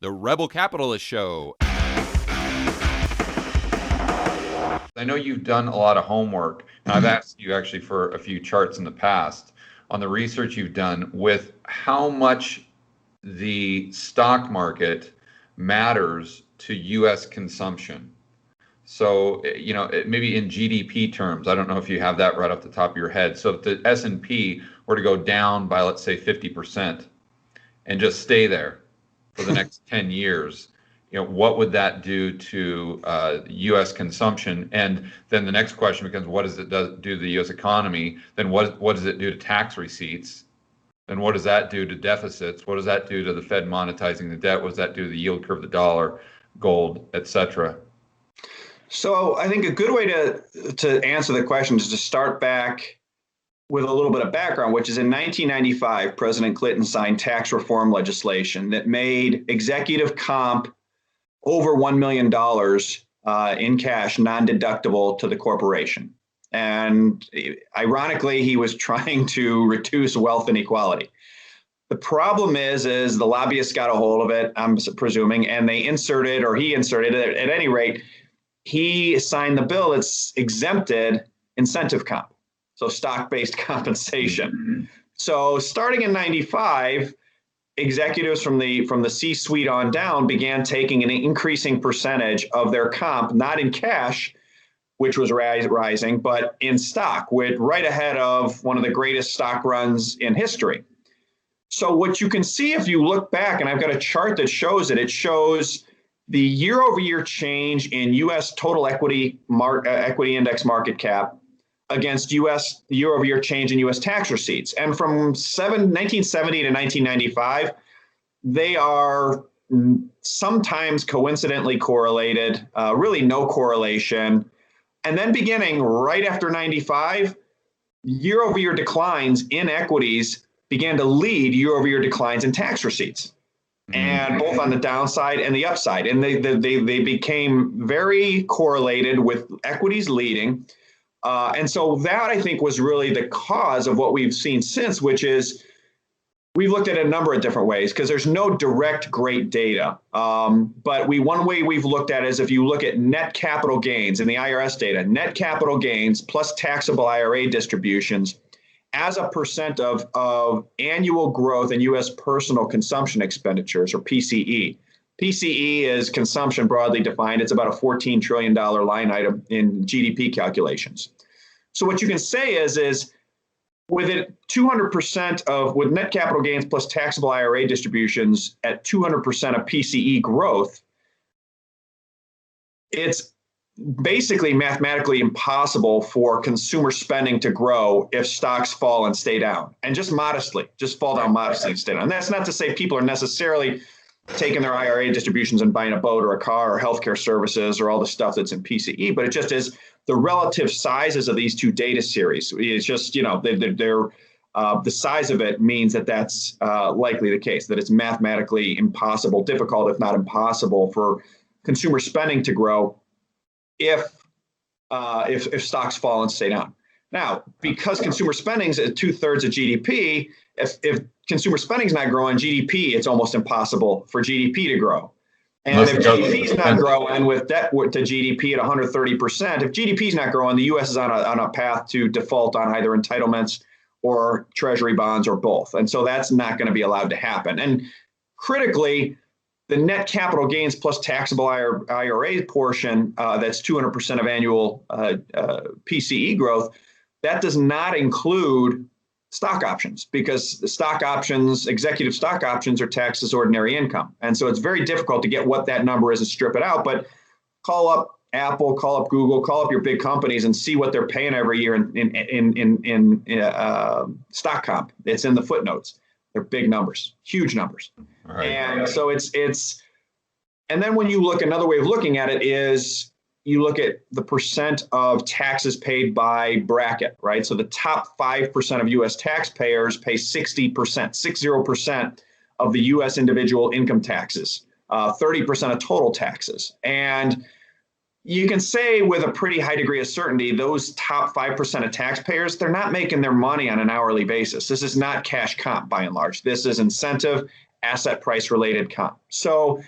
The Rebel Capitalist Show. I know you've done a lot of homework, and I've asked you actually for a few charts in the past on the research you've done with how much the stock market matters to U.S. consumption. So, maybe in GDP terms, I don't know if you have that right off the top of your head. So if the S&P were to go down by, let's say, 50% and just stay there for the next 10 years, what would that do to U.S. consumption? And then the next question becomes, what does it do to the U.S. economy? Then what does it do to tax receipts? Then what does that do to deficits? What does that do to the Fed monetizing the debt? What does that do to the yield curve, the dollar, gold, et cetera? So I think a good way to answer the question is to start back with a little bit of background, which is in 1995, President Clinton signed tax reform legislation that made executive comp over $1 million in cash non-deductible to the corporation. And ironically, he was trying to reduce wealth inequality. The problem is the lobbyists got a hold of it, I'm presuming, and he inserted it. At any rate, he signed the bill that's exempted incentive comp, so stock-based compensation. Mm-hmm. So starting in 95, executives from the C-suite on down began taking an increasing percentage of their comp, not in cash, which was rising, but in stock, with right ahead of one of the greatest stock runs in history. So what you can see if you look back, and I've got a chart that shows it shows the year-over-year change in U.S. total equity index market cap against U.S. year-over-year change in U.S. tax receipts. And from 1970 to 1995, they are sometimes coincidentally correlated, really no correlation. And then beginning right after 95, year-over-year declines in equities began to lead year-over-year declines in tax receipts, and both on the downside and the upside. And they became very correlated with equities leading. And so that, I think, was really the cause of what we've seen since, which is we've looked at it a number of different ways because there's no direct great data. But one way we've looked at it is if you look at net capital gains in the IRS data, net capital gains plus taxable IRA distributions as a percent of annual growth in U.S. personal consumption expenditures, or PCE. PCE is consumption broadly defined. It's about a $14 trillion line item in GDP calculations. So what you can say is with it 200% with net capital gains plus taxable IRA distributions at 200% of PCE growth, it's basically mathematically impossible for consumer spending to grow if stocks fall and stay down, and just fall down modestly and stay down. And that's not to say people are necessarily taking their IRA distributions and buying a boat or a car or healthcare services or all the stuff that's in PCE, but it just is the relative sizes of these two data series. It's just, the size of it means that's likely the case, that it's mathematically impossible, difficult, if not impossible, for consumer spending to grow if stocks fall and stay down. Now, because consumer spending is at 2/3 of GDP, if consumer spending is not growing, GDP, it's almost impossible for GDP to grow. And if GDP is not growing with debt to GDP at 130%, if GDP is not growing, the U.S. is on a path to default on either entitlements or treasury bonds or both. And so that's not going to be allowed to happen. And critically, the net capital gains plus taxable IRA portion, that's 200% of annual PCE growth, that does not include stock options, because the stock options, executive stock options, are taxed as ordinary income. And so it's very difficult to get what that number is and strip it out. But call up Apple, call up Google, call up your big companies and see what they're paying every year in stock comp. It's in the footnotes. They're big numbers, huge numbers. Right. And so and then when you look, another way of looking at it is you look at the percent of taxes paid by bracket, right? So the top 5% of U.S. taxpayers pay 60% of the U.S. individual income taxes, 30% of total taxes. And you can say with a pretty high degree of certainty, those top 5% of taxpayers, they're not making their money on an hourly basis. This is not cash comp by and large. This is incentive asset price related comp. So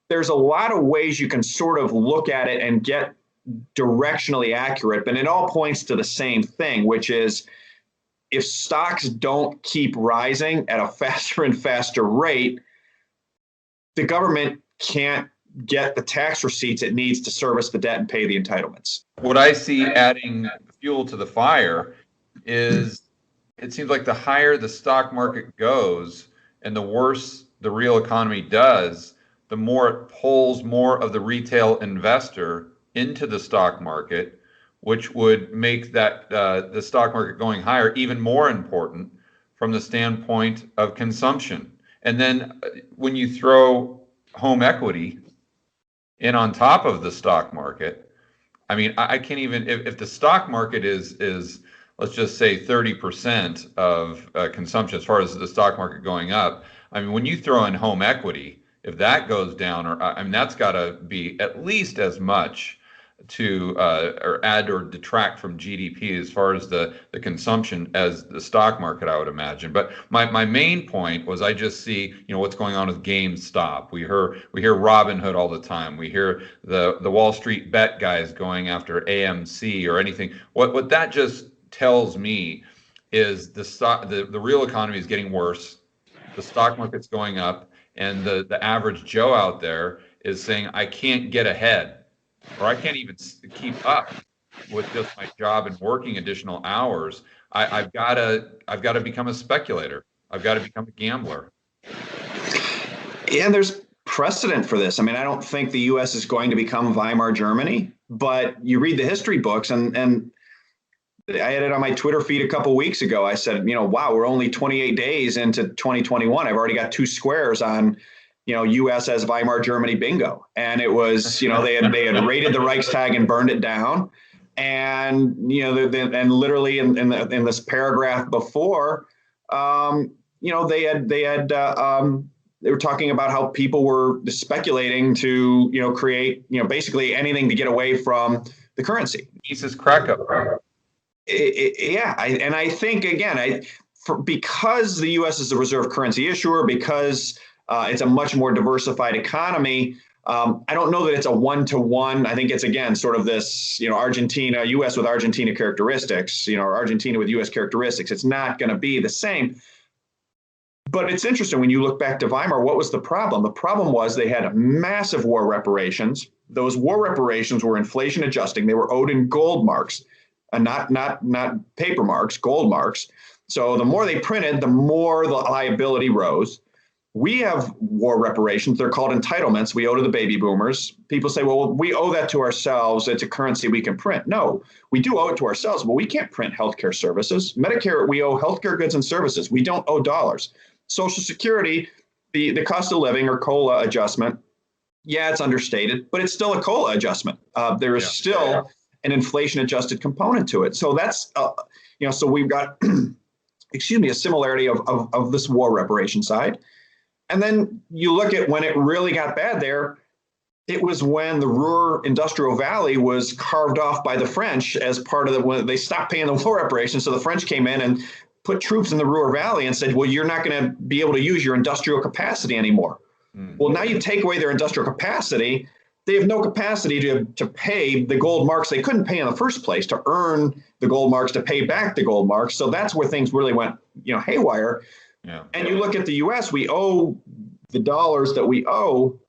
there's a lot of ways you can sort of look at it and get directionally accurate, but it all points to the same thing, which is if stocks don't keep rising at a faster and faster rate, the government can't get the tax receipts it needs to service the debt and pay the entitlements. What I see adding fuel to the fire is it seems like the higher the stock market goes and the worse the real economy does, the more it pulls more of the retail investor into the stock market, which would make that the stock market going higher even more important from the standpoint of consumption. And then when you throw home equity in on top of the stock market, I mean, I can't even, if the stock market is let's just say 30% of consumption as far as the stock market going up. I mean, when you throw in home equity, if that goes down, or I mean, that's got to be at least as much to or add or detract from GDP as far as the consumption as the stock market, I would imagine. But my main point was I just see, you know, what's going on with GameStop. We hear Robinhood all the time. We hear the Wall Street bet guys going after AMC or anything. What that just tells me is the real economy is getting worse. The stock market's going up, and the average Joe out there is saying, I can't get ahead, or I can't even keep up with just my job and working additional hours. I've got to become a speculator. I've got to become a gambler. And there's precedent for this. I mean, I don't think the U.S. is going to become Weimar Germany, but you read the history books, and I had it on my Twitter feed a couple of weeks ago. I said, you know, wow, we're only 28 days into 2021. I've already got 2 squares on, you know, U.S. as Weimar Germany bingo. And it was, you know, they had raided the Reichstag and burned it down. And, you know, and literally in this paragraph before, you know, they were talking about how people were speculating to, you know, create, you know, basically anything to get away from the currency. Mises Krakow. Yeah. And I think, again, because the U.S. is the reserve currency issuer, because it's a much more diversified economy, I don't know that it's a one-to-one. I think it's, again, sort of this, you know, Argentina, U.S. with Argentina characteristics, you know, or Argentina with U.S. characteristics. It's not going to be the same. But it's interesting when you look back to Weimar, what was the problem? The problem was they had massive war reparations. Those war reparations were inflation adjusting. They were owed in gold marks, and not paper marks, gold marks. So the more they printed, the more the liability rose. We have war reparations. They're called entitlements. We owe to the baby boomers. People say, well, we owe that to ourselves. It's a currency we can print. No, we do owe it to ourselves, but we can't print healthcare services. Medicare, we owe healthcare goods and services. We don't owe dollars. Social Security, the cost of living or COLA adjustment, yeah, it's understated, but it's still a COLA adjustment. There is still an inflation adjusted component to it. So that's, you know, so we've got, excuse me, a similarity of this war reparation side. And then you look at when it really got bad there, it was when the Ruhr Industrial Valley was carved off by the French as part of when they stopped paying the war reparations. So the French came in and put troops in the Ruhr Valley and said, well, you're not going to be able to use your industrial capacity anymore. Well, now you take away their industrial capacity. They have no capacity to pay the gold marks they couldn't pay in the first place, to earn the gold marks, to pay back the gold marks. So that's where things really went, you know, haywire. Yeah. And you look at the U.S., we owe the dollars that we owe.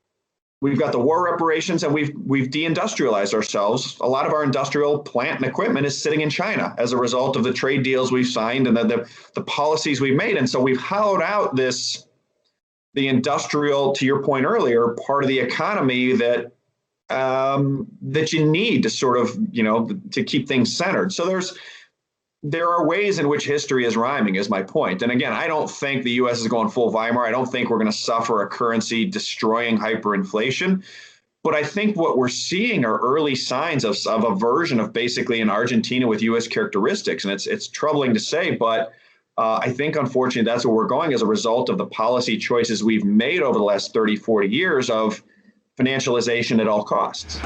We've got the war reparations, and we've deindustrialized ourselves. A lot of our industrial plant and equipment is sitting in China as a result of the trade deals we've signed and the policies we've made. And so we've hollowed out the industrial, to your point earlier, part of the economy that you need to sort of, you know, to keep things centered. So there are ways in which history is rhyming, is my point. And again, I don't think the U.S. is going full Weimar. I don't think we're going to suffer a currency destroying hyperinflation. But I think what we're seeing are early signs of a version of basically an Argentina with U.S. characteristics. And it's troubling to say, but I think, unfortunately, that's where we're going as a result of the policy choices we've made over the last 30, 40 years of financialization at all costs.